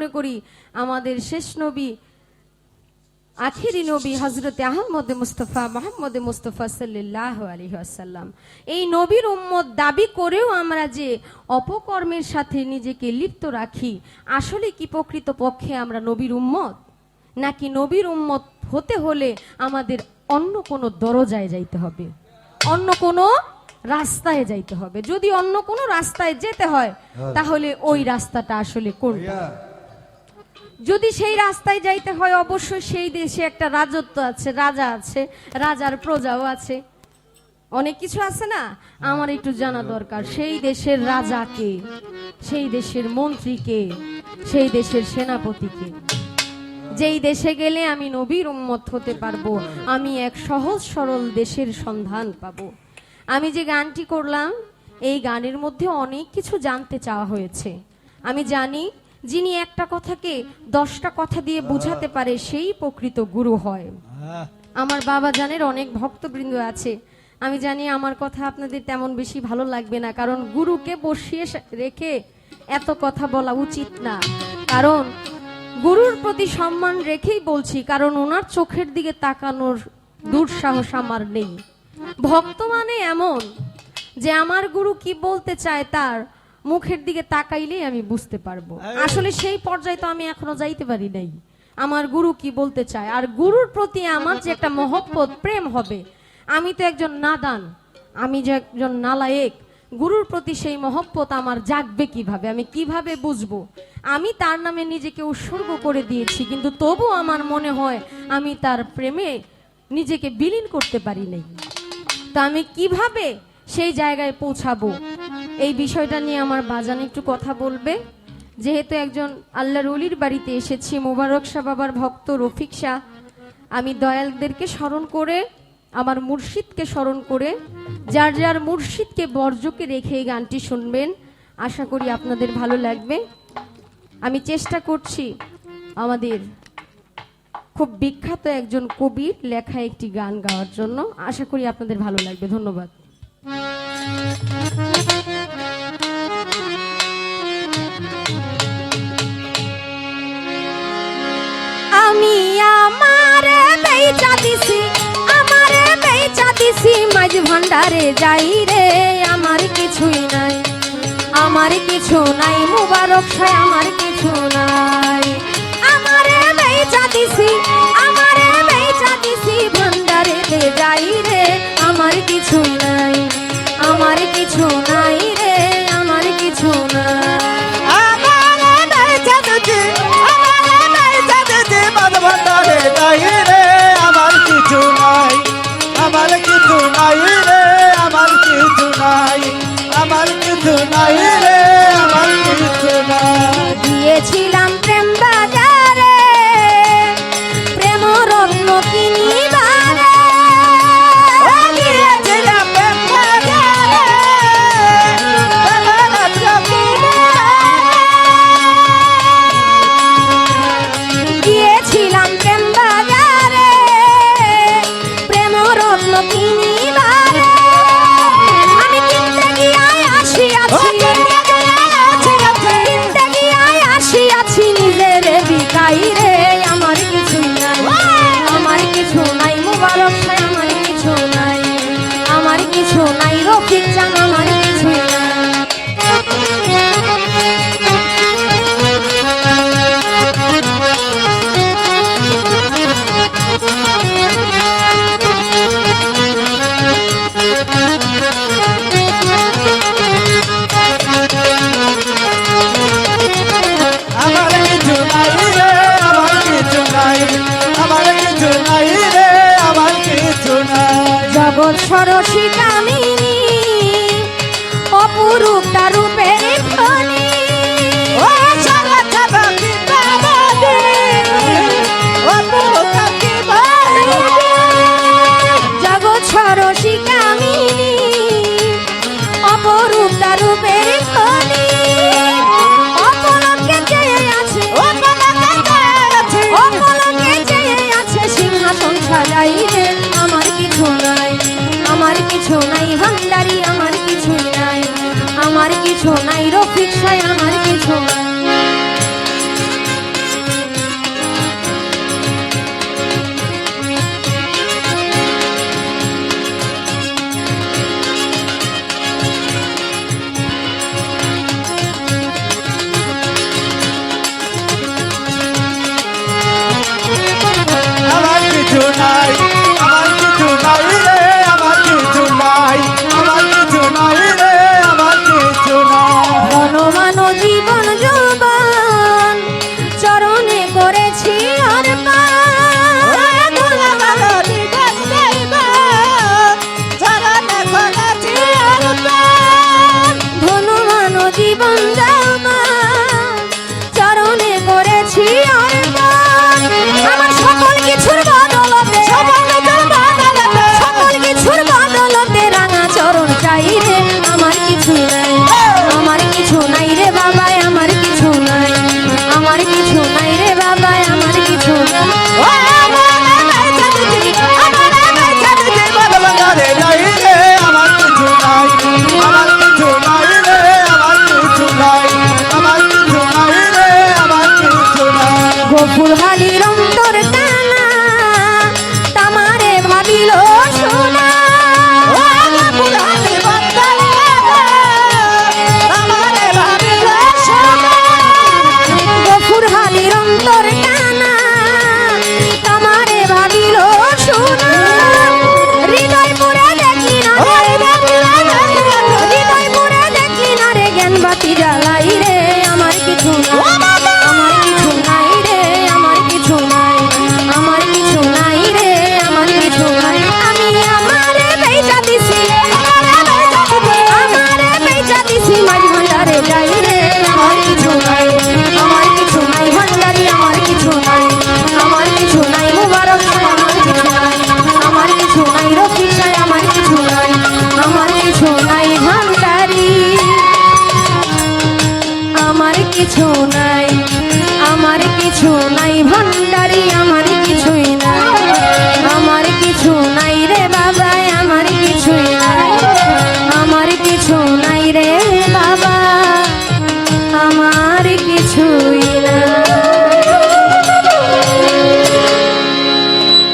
মনে করি আমাদের শেষ নবী আখেরি নবী হযরতে আহমদ মুস্তাফা মুহাম্মদ মুস্তাফা সাল্লাল্লাহু আলাইহি ওয়াসাল্লাম, এই নবীর উম্মত দাবি করেও আমরা যে অপকর্মের সাথে নিজেকে লিপ্ত রাখি, আসলে কি প্রকৃত পক্ষে আমরা নবীর উম্মত? নাকি নবীর উম্মত হতে হলে আমাদের অন্য কোনো দরজায় যাইতে হবে, অন্য কোনো রাস্তায় যাইতে হবে? যদি অন্য কোনো রাস্তায় যেতে হয় তাহলে ওই রাস্তাটা আসলে কোনটা? যদি সেই রাস্তায় যাইতে হয় অবশ্যই সেই দেশে একটা রাজত্ব আছে, রাজা আছে, রাজার প্রজাও আছে, অনেক কিছু আছে না? আমার একটু জানা দরকার সেই দেশের রাজাকে, সেই দেশের মন্ত্রীকে, সেই দেশের সেনাপতিকে। যেই দেশে গেলে আমি নবীর উম্মত হতে পারবো, আমি এক সহজ সরল দেশের সন্ধান পাবো। আমি যে গানটি করলাম এই গানের মধ্যে অনেক কিছু জানতে চাওয়া হয়েছে। আমি জানি যিনি একটা কথাকে 10টা কথা দিয়ে বুঝাতে পারে সেই প্রকৃত গুরু হয়। আমার বাবা জানের অনেক ভক্তবৃন্দ আছে, আমি জানি আমার কথা আপনাদের তেমন বেশি ভালো লাগবে না, কারণ গুরুকে বসিয়ে রেখে এত কথা বলা উচিত না। কারণ গুরুর প্রতি সম্মান রেখেই বলছি, কারণ ওনার চোখের দিকে তাকানোর দুঃসাহস আমার নেই। ভক্ত মানে এমন যে আমার গুরু কি বলতে চায় তার মুখের দিকে তাকাইলেই আমি বুঝতে পারবো। আসলে সেই পর্যায়ে তো আমি এখনো যাইতে পারি নাই, আমার গুরু কি বলতে চায়। আর গুরুর প্রতি আমার যে একটা মহব্বত প্রেম হবে, আমি তো একজন নাদান, আমি যে একজন নালায়েক, গুরুর প্রতি সেই মহব্বত আমার জাগবে কিভাবে, আমি কিভাবে বুঝবো? আমি তার নামে নিজেকে উৎসর্গ করে দিয়েছি, কিন্তু তবু আমার মনে হয় আমি তার প্রেমে নিজেকে বিলীন করতে পারি নাই। তা আমি কিভাবে সেই জায়গায় পৌঁছাবো, এই বিষয়টা নিয়ে আমার বাজান একটু কথা বলবে। যেহেতু একজন আল্লাহর ওলির বাড়িতে এসেছি, মোবারক শাহ বাবার ভক্ত রফিক শাহ, আমি দয়ালদেরকে স্মরণ করে, আমার মুর্শিদকে স্মরণ করে, যার যার মুর্শিদকে বর্জকে রেখে এই গানটি শুনবেন। আশা করি আপনাদের ভালো লাগবে। আমি চেষ্টা করছি আমাদের খুব বিখ্যাত একজন কবির লেখা একটি গান গাওয়ার জন্য, আশা করি আপনাদের ভালো লাগবে। ধন্যবাদ। আমি আমারে বেচা দিছি, আমারে বেচা দিছি মাঝ ভান্ডারে যাই রে, আমার কিছুই নাই, আমার কিছু নাই, মুবারক শাহ আমার কিছু নাই। আমারে বেচা দিছি, আমারে বেচা দিছি ভান্ডারে যাই রে, আমার কিছুই নাই, আমার কিছু নাই রে, আমার কিছু নাই। আমার কিছু নাই, আমার কিছু নাই রে, আমার কিছু নাই, আমার কিছু নাই রে, আমার কিছু নাই। গিয়েছিলাম প্রেম বাজারে, প্রেম রত্ন কিনিবারে, গিয়েছিলাম প্রেম বাজারে, প্রেম রত্ন গিয়েছিলাম প্রেম বাজারে, প্রেম রত্ন কিনিবারে, আমি কিনতে গিয়ে আসিয়াছি, কিনতে গিয়ে আসিয়াছি নিজের বিকাই রে, আমার কিছু নাই, আমার কিছু নাই, মুবারক শাহ আমার কিছু নাই, আমার কিছু নাই, রফিক জান আমার কিছু নাই। জগৎ সরসী কামিনী অপরূপটা রূপের খনি, জগৎ সরসী কামিনী অপরূপটা রূপের খনি, অপলকে চেয়ে আছে, অপলকে চেয়ে আছে সিংহাসন সাজাই রে, আমার কিছু নাই, আমার কিছু নাই, ভান্ডারি আমার কিছু নাই, আমার কিছু নাই, রফিক শাহ আমার কিছু নাই। করছি অর্পণ আমার সকল কিছুর বদলতে সকল কিছুর বদলতে রাঙা চরণ চাই রে আমার কিছু নাই আমার কিছু নাই রে বাবা আমার কিছু নাই আমার কিছু নাই রে বাবা আমার কিছু নাই বদলগারে যাই রে আমার কিছু নাই আমার কিছু নাই রে আমার কিছু নাই আমার কিছু নাই রে আমার কিছু নাই গোপুর হালির অন্তর কানা তামারে ভাবিল সোনা গোপুর হালির অন্তর তামারে ভাবিল সোনা গোপুর হালির অন্তর কানা তামারে ভাবিল সোনা হৃদয় পুরে দেখি না হৃদয় পুরে দেখি না রে জ্ঞান বাতি জ্বালাই রে আমার কিছু নাই আমার কিছু নাই রে আমার কিছু নাই আমার কিছু নাই রে আমার কিছু নাই আমি আমারে বেচা দিছি আমারে বেচা দিছি মাঝ ভান্ডারে যাই রে আমার কিছু নাই আমার কিছু নাই ভান্ডারি আমার কিছু নাই আমার কিছু নাই মুবারক সাহেব আমার কিছু নাই আমার কিছু নাই রফিক সাহেব আমার কিছু নাই আমার কিছু নাই ভান্ডারি আমার কিছু নাই আমার কিছু নাই ভান্ডারি আমার কিছুই নাই আমার কিছু নাই রে বাবা আমার কিছুই নাই আমার কিছু নাই রে